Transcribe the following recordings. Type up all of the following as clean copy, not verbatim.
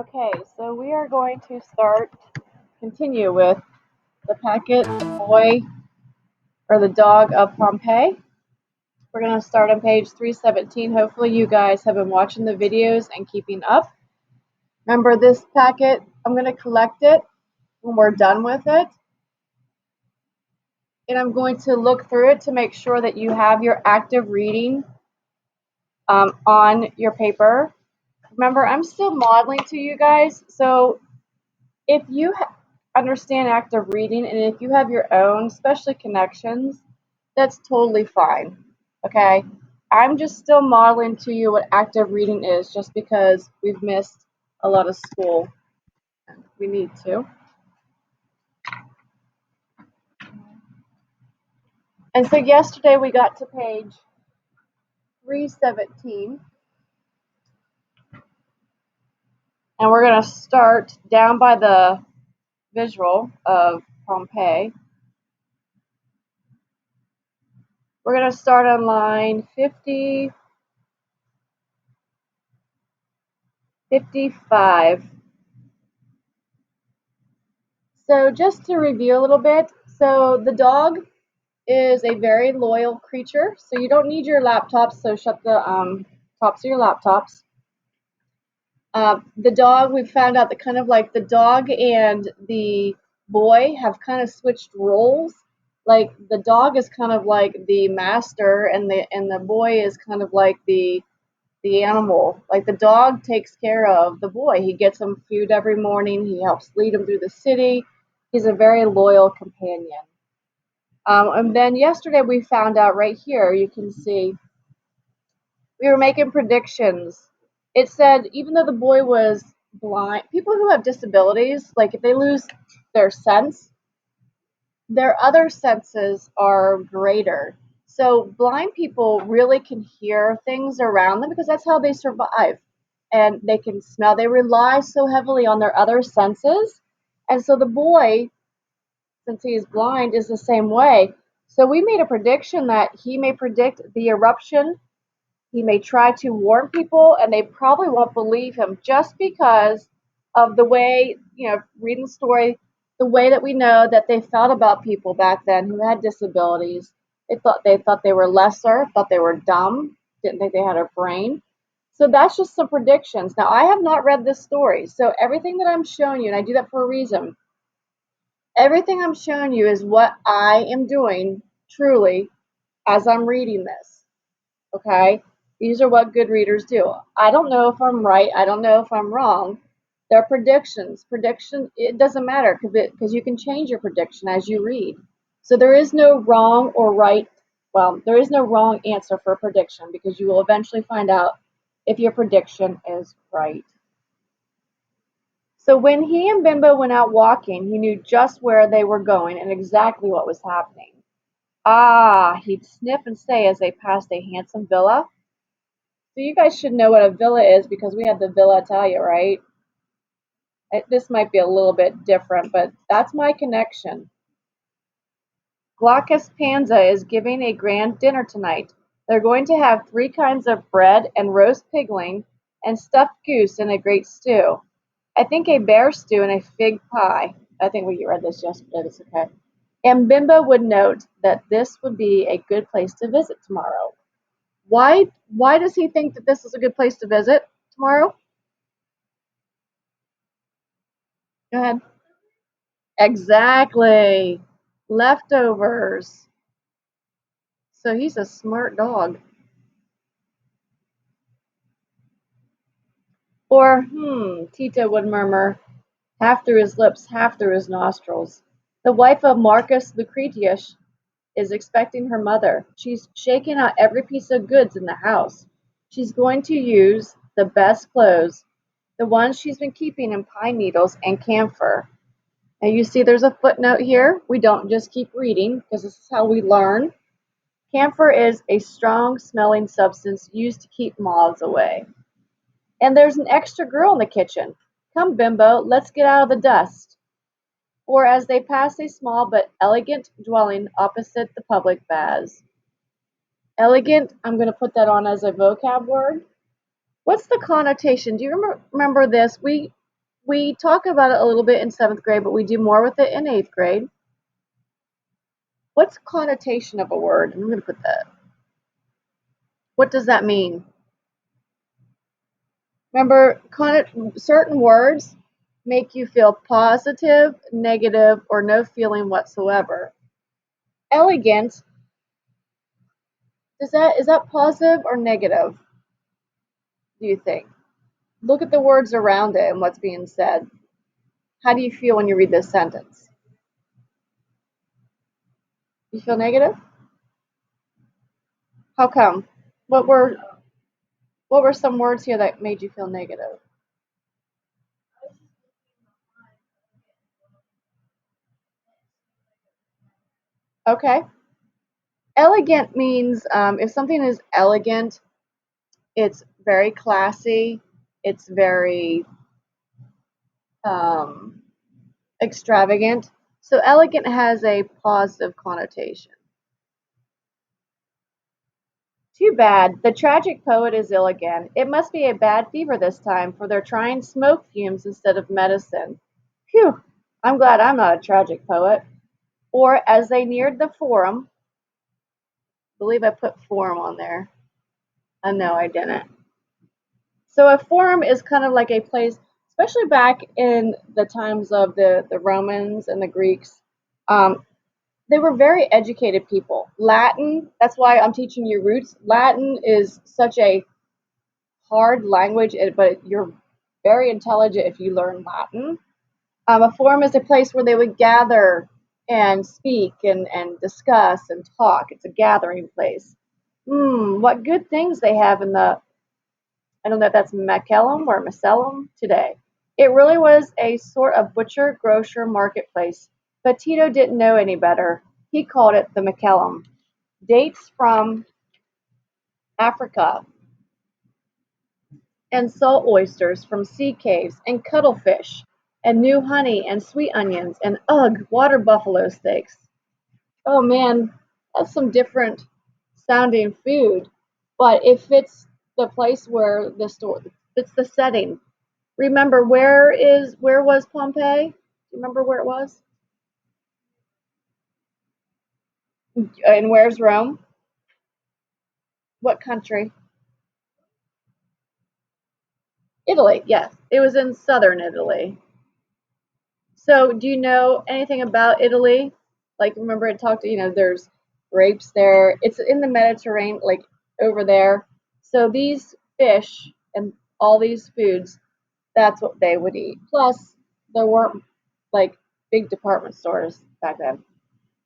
Okay, so we are going to continue with the packet, the boy, or the dog of Pompeii. We're going to start on page 317. Hopefully you guys have been watching the videos and keeping up. Remember this packet, I'm going to collect it when we're done with it. And I'm going to look through it to make sure that you have your active reading on your paper. Remember, I'm still modeling to you guys, so if you understand active reading and if you have your own, especially connections, that's totally fine. Okay? I'm just still modeling to you what active reading is just because we've missed a lot of school. We need to. And so yesterday we got to page 317. And we're going to start down by the visual of Pompeii. We're going to start on line 55. So just to review a little bit, so the dog is a very loyal creature, so you don't need your laptops, so shut the tops of your laptops. The dog, we've found out that kind of like the dog and the boy have kind of switched roles. Like the dog is kind of like the master and the boy is kind of like the animal. Like the dog takes care of the boy. He gets him food every morning. He helps lead him through the city. He's a very loyal companion. And then yesterday we found out right here, you can see, we were making predictions. It said even though the boy was blind, people who have disabilities, like if they lose their sense, their other senses are greater. So blind people really can hear things around them because that's how they survive. And they can smell. They rely so heavily on their other senses. And so the boy, since he is blind, is the same way. So we made a prediction that he may predict the eruption. He may try to warn people, and they probably won't believe him just because of the way, reading the story, the way that we know that they felt about people back then who had disabilities. They thought they were lesser, thought they were dumb, didn't think they had a brain. So that's just some predictions. Now, I have not read this story, so everything that I'm showing you, and I do that for a reason, everything I'm showing you is what I am doing truly as I'm reading this. Okay? These are what good readers do. I don't know if I'm right. I don't know if I'm wrong. They're predictions. Prediction, it doesn't matter because you can change your prediction as you read. So there is no wrong or right. Well, there is no wrong answer for a prediction because you will eventually find out if your prediction is right. So when he and Bimbo went out walking, he knew just where they were going and exactly what was happening. Ah, he'd sniff and say as they passed a handsome villa. So you guys should know what a villa is because we have the Villa Italia, right? This might be a little bit different, but that's my connection. Glaucus Panza is giving a grand dinner tonight. They're going to have 3 kinds of bread and roast pigling and stuffed goose in a great stew. I think a bear stew and a fig pie. I think we read this yesterday. That's okay. And Bimbo would note that this would be a good place to visit tomorrow. Why does he think that this is a good place to visit tomorrow? Go ahead. Exactly. Leftovers. So he's a smart dog. Or, Tito would murmur, half through his lips, half through his nostrils. The wife of Marcus Lucretius is expecting her mother. She's shaken out every piece of goods in the house. She's going to use the best clothes, the ones she's been keeping in pine needles and camphor. Now you see there's a footnote here. We don't just keep reading because this is how we learn. Camphor is a strong smelling substance used to keep moths away. And there's an extra girl in the kitchen. Come, Bimbo, let's get out of the dust. Or as they pass a small but elegant dwelling opposite the public baths. Elegant, I'm going to put that on as a vocab word. What's the connotation? Do you remember this? We We talk about it a little bit in 7th grade, but we do more with it in 8th grade. What's connotation of a word? I'm going to put that. What does that mean? Remember, certain words make you feel positive, negative, or no feeling whatsoever. Elegant, is that positive or negative, do you think? Look at the words around it and what's being said. How do you feel when you read this sentence? You feel negative? How come? What were some words here that made you feel negative? Okay. Elegant means if something is elegant, it's very classy, it's very um, extravagant. So elegant has a positive connotation. Too bad. The tragic poet is ill again. It must be a bad fever this time, for they're trying smoke fumes instead of medicine. Phew, I'm glad I'm not a tragic poet. Or as they neared the forum, I believe I put forum on there. No, I didn't. So a forum is kind of like a place, especially back in the times of the Romans and the Greeks. Um, they were very educated people. Latin, that's why I'm teaching you roots. Latin is such a hard language, but you're very intelligent if you learn Latin. A forum is a place where they would gather and speak and discuss and talk. It's a gathering place. What good things they have in the, I don't know if that's Macellum or Macellum today. It really was a sort of butcher, grocer, marketplace, but Tito didn't know any better. He called it the Macellum. Dates from Africa, and salt oysters from sea caves, and cuttlefish, and new honey, and sweet onions, and ugh, water buffalo steaks. Oh man, that's some different sounding food, but it fits the place where the store, fits the setting. Remember, where was Pompeii? Do you remember where it was? And where's Rome? What country? Italy, yes. It was in southern Italy. So, do you know anything about Italy? Like, remember it talked, there's grapes there. It's in the Mediterranean, like over there. So, these fish and all these foods, that's what they would eat. Plus, there weren't like big department stores back then.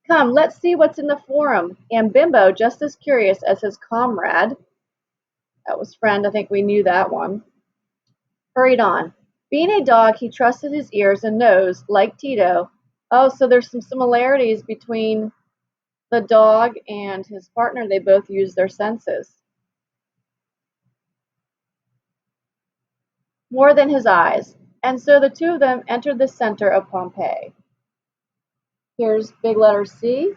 Come, let's see what's in the forum. And Bimbo, just as curious as his comrade, that was friend, I think we knew that one, hurried on. Being a dog, he trusted his ears and nose, like Tito. Oh, so there's some similarities between the dog and his partner. They both use their senses. More than his eyes. And so the two of them entered the center of Pompeii. Here's big letter C.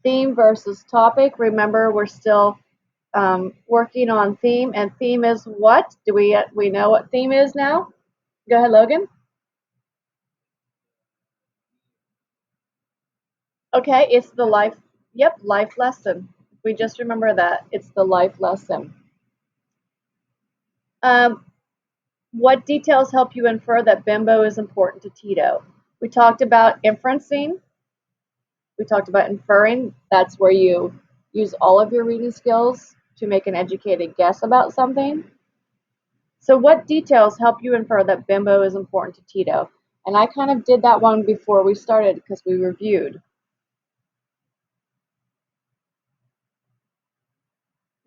Theme versus topic. Remember, we're still working on theme, and theme is what? Do we know what theme is now? Go ahead, Logan. Okay, it's the life. Yep, life lesson. We just remember that it's the life lesson. Um, what details help you infer that Bimbo is important to Tito? We talked about inferencing. We talked about inferring. That's where you use all of your reading skills to make an educated guess about something. So what details help you infer that Bimbo is important to Tito? And I kind of did that one before we started because we reviewed. Do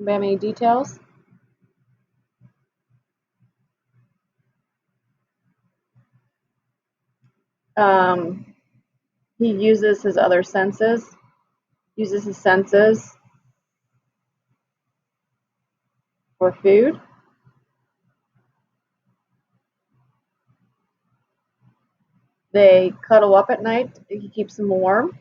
you have any details? Um, he uses his other senses, uses his senses for food. They cuddle up at night. He keeps them warm.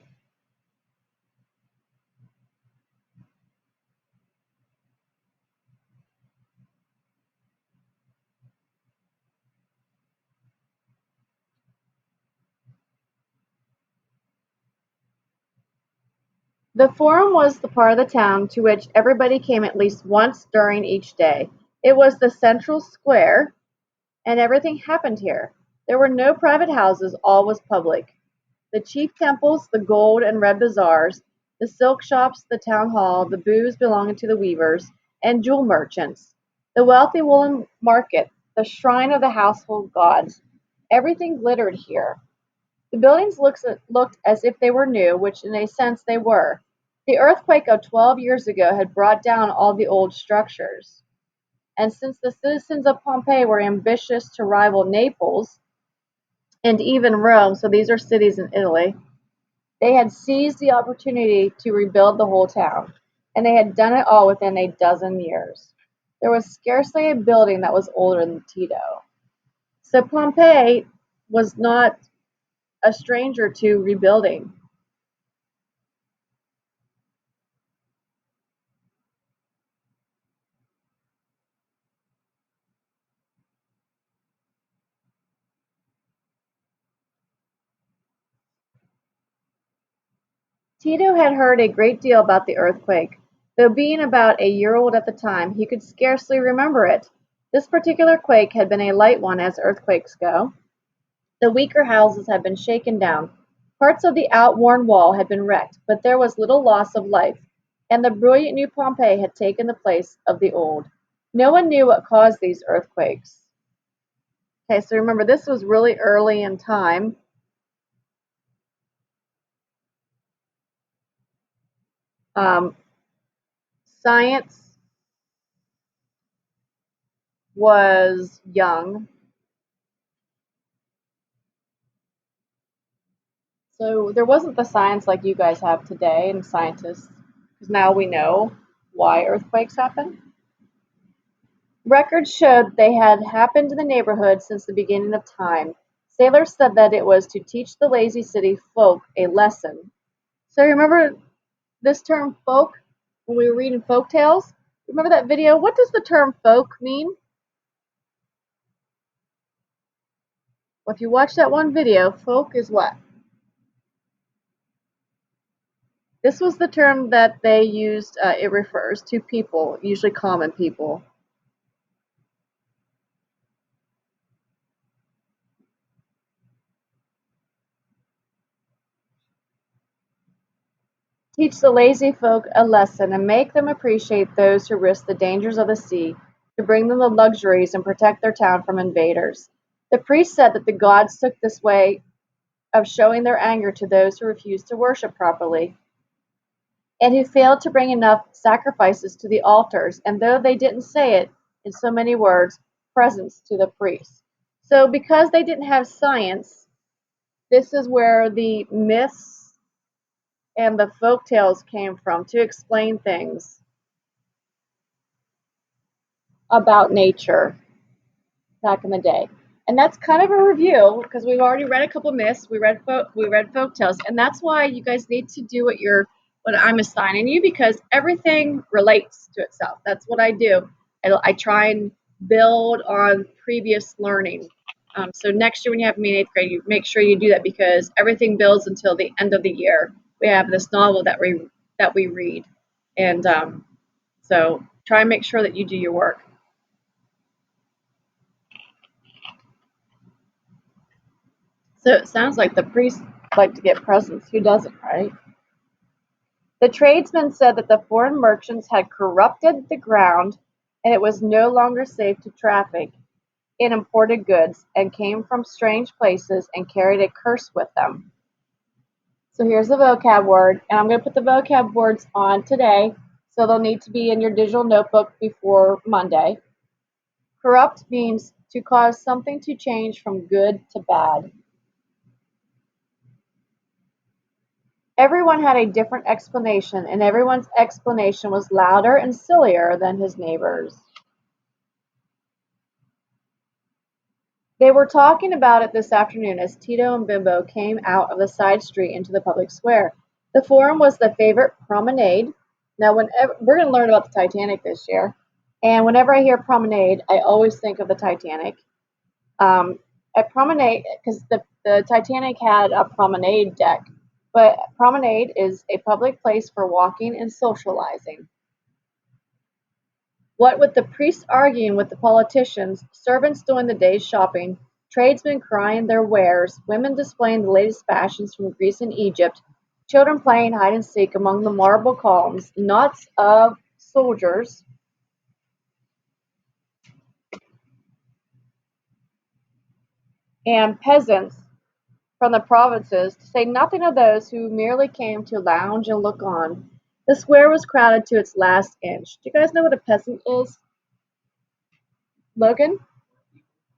The Forum was the part of the town to which everybody came at least once during each day. It was the central square, and everything happened here. There were no private houses, all was public. The chief temples, the gold and red bazaars, the silk shops, the town hall, the booths belonging to the weavers and jewel merchants, the wealthy woolen market, the shrine of the household gods. Everything glittered here. The buildings looked as if they were new, which in a sense they were. The earthquake of 12 years ago had brought down all the old structures. And since the citizens of Pompeii were ambitious to rival Naples and even Rome, so these are cities in Italy, they had seized the opportunity to rebuild the whole town, and they had done it all within a dozen years. There was scarcely a building that was older than Tito. So Pompeii was not a stranger to rebuilding. Tito had heard a great deal about the earthquake. Though being about a year old at the time, he could scarcely remember it. This particular quake had been a light one as earthquakes go. The weaker houses had been shaken down. Parts of the outworn wall had been wrecked, but there was little loss of life, and the brilliant new Pompeii had taken the place of the old. No one knew what caused these earthquakes. Okay, so remember, this was really early in time. Um, Science was young, so there wasn't the science like you guys have today and scientists, because now we know why earthquakes happen. Records showed they had happened in the neighborhood since the beginning of time. Sailors said that it was to teach the lazy city folk a lesson. So remember this term folk when we were reading folk tales? Remember that video? What does the term folk mean? Well, if you watch that one video, folk is what? This was the term that they used. It refers to people, usually common people. Teach the lazy folk a lesson and make them appreciate those who risk the dangers of the sea to bring them the luxuries and protect their town from invaders. The priest said that the gods took this way of showing their anger to those who refused to worship properly and who failed to bring enough sacrifices to the altars, and though they didn't say it in so many words, presents to the priests. So, because they didn't have science, this is where the myths and the folk tales came from to explain things about nature back in the day. And that's kind of a review because we've already read a couple myths, we read folk tales, and that's why you guys need to do what I'm assigning you because everything relates to itself. That's what I do. I try and build on previous learning. So next year when you have me in eighth grade, you make sure you do that because everything builds until the end of the year. We have this novel that we read, and so try and make sure that you do your work. So it sounds like the priests like to get presents. Who doesn't, right? The tradesmen said that the foreign merchants had corrupted the ground and it was no longer safe to traffic in imported goods and came from strange places and carried a curse with them. So here's the vocab word, and I'm going to put the vocab words on today, so they'll need to be in your digital notebook before Monday. Corrupt means to cause something to change from good to bad. Everyone had a different explanation, and everyone's explanation was louder and sillier than his neighbor's. They were talking about it this afternoon as Tito and Bimbo came out of the side street into the public square. The Forum was the favorite promenade. Now, whenever we're going to learn about the Titanic this year, and whenever I hear promenade, I always think of the Titanic. At promenade, because the Titanic had a promenade deck, but promenade is a public place for walking and socializing. What with the priests arguing with the politicians, servants doing the day's shopping, tradesmen crying their wares, women displaying the latest fashions from Greece and Egypt, children playing hide and seek among the marble columns, knots of soldiers and peasants from the provinces, to say nothing of those who merely came to lounge and look on. The square was crowded to its last inch. Do you guys know what a peasant is, Logan?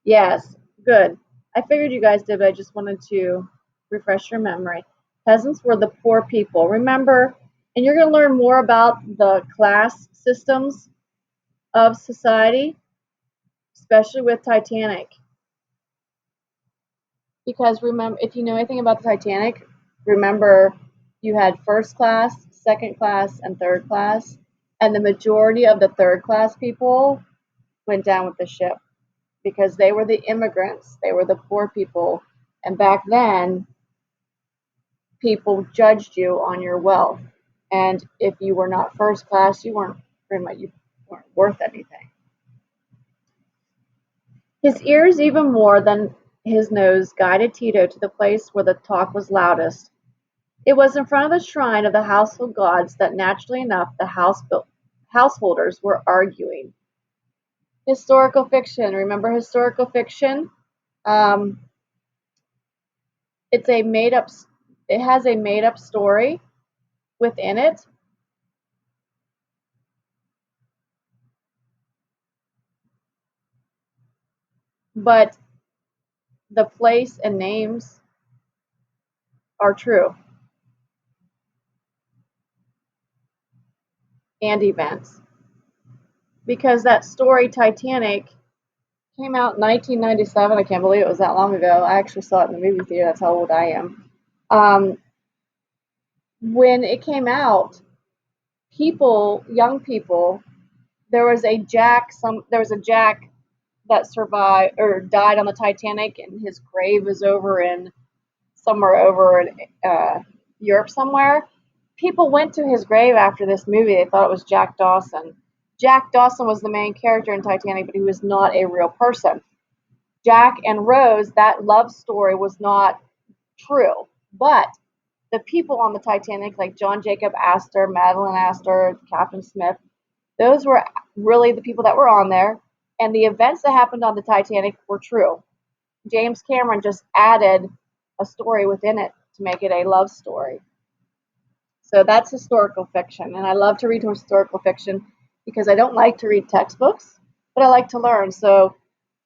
Yes, good. I figured you guys did, but I just wanted to refresh your memory. Peasants were the poor people. Remember, and you're going to learn more about the class systems of society, especially with Titanic. Because remember, if you know anything about the Titanic, remember you had first class, second class, and third class. And the majority of the third class people went down with the ship because they were the immigrants, they were the poor people. And back then, people judged you on your wealth. And if you were not first class, you weren't pretty much you weren't worth anything. His ears, even more than his nose, guided Tito to the place where the talk was loudest. It was in front of the shrine of the household gods that naturally enough the householders were arguing. Historical fiction. Remember historical fiction? Um, it's a made up. It has a made up story within it, but the place and names are true, and events. Because that story, Titanic, came out in 1997. I can't believe it was that long ago. I actually saw it in the movie theater. That's how old I am. When it came out, people, young people, there was a Jack that survived or died on the Titanic, and his grave is over in somewhere over in Europe somewhere. People went to his grave after this movie. They thought it was Jack Dawson. Jack Dawson was the main character in Titanic, but he was not a real person. Jack and Rose, that love story was not true. But the people on the Titanic, like John Jacob Astor, Madeline Astor, Captain Smith, those were really the people that were on there. And the events that happened on the Titanic were true. James Cameron just added a story within it to make it a love story. So that's historical fiction. And I love to read historical fiction because I don't like to read textbooks, but I like to learn. So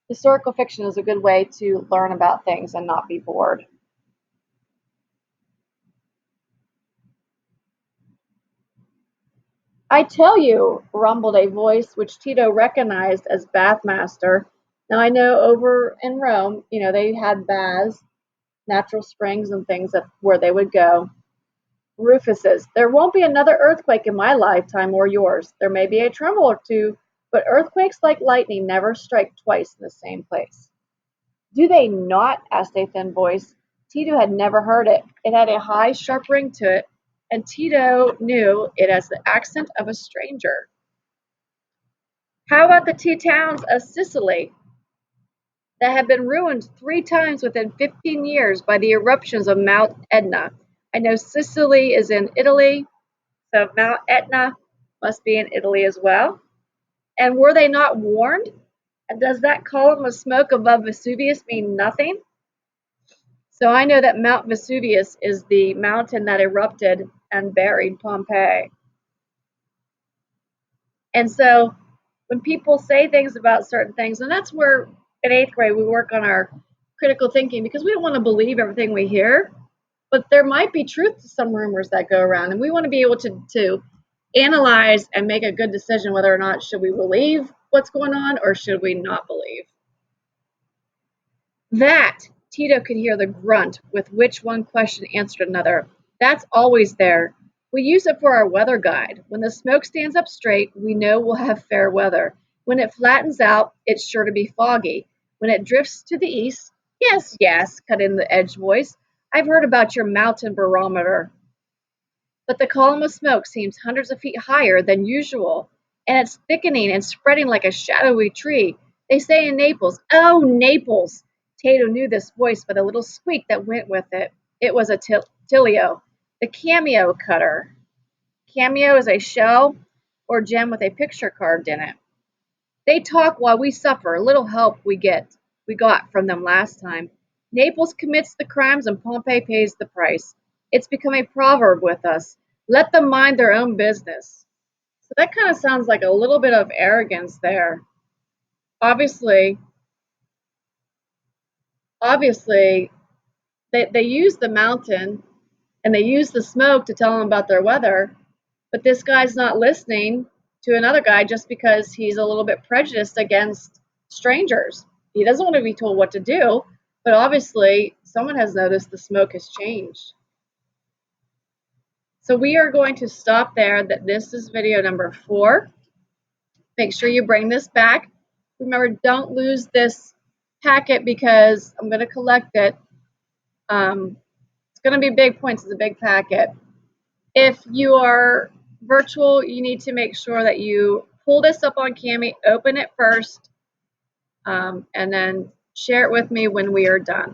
historical fiction is a good way to learn about things and not be bored. I tell you, rumbled a voice which Tito recognized as bathmaster. Now I know over in Rome, they had baths, natural springs and things where they would go. Rufus says, there won't be another earthquake in my lifetime or yours. There may be a tremble or two, but earthquakes like lightning never strike twice in the same place. Do they not? Asked a thin voice. Tito had never heard it. It had a high, sharp ring to it, and Tito knew it as the accent of a stranger. How about the two towns of Sicily that have been ruined 3 times within 15 years by the eruptions of Mount Etna? I know Sicily is in Italy, so Mount Etna must be in Italy as well. And were they not warned? And does that column of smoke above Vesuvius mean nothing? So I know that Mount Vesuvius is the mountain that erupted and buried Pompeii. And so when people say things about certain things, and that's where in 8th grade we work on our critical thinking because we don't want to believe everything we hear, but there might be truth to some rumors that go around, and we want to be able to analyze and make a good decision whether or not should we believe what's going on or should we not believe. That Tito could hear the grunt with which one question answered another. That's always there. We use it for our weather guide. When the smoke stands up straight, we know we'll have fair weather. When it flattens out, it's sure to be foggy. When it drifts to the east, yes, yes, cut in the edged voice. I've heard about your mountain barometer, but the column of smoke seems hundreds of feet higher than usual, and it's thickening and spreading like a shadowy tree. They say in Naples, oh, Naples! Tato knew this voice by the little squeak that went with it. It was Attilio, the cameo cutter. Cameo is a shell or gem with a picture carved in it. They talk while we suffer, little help we got from them last time. Naples commits the crimes and Pompeii pays the price. It's become a proverb with us. Let them mind their own business. So that kind of sounds like a little bit of arrogance there. Obviously, obviously, they use the mountain and they use the smoke to tell them about their weather, but this guy's not listening to another guy just because he's a little bit prejudiced against strangers. He doesn't want to be told what to do, but obviously someone has noticed the smoke has changed. So we are going to stop there. That this is video number 4. Make sure you bring this back. Remember, don't lose this packet because I'm going to collect it. It's going to be big points. It's a big packet. If you are virtual, you need to make sure that you pull this up on Cami, open it first, and then share it with me when we are done.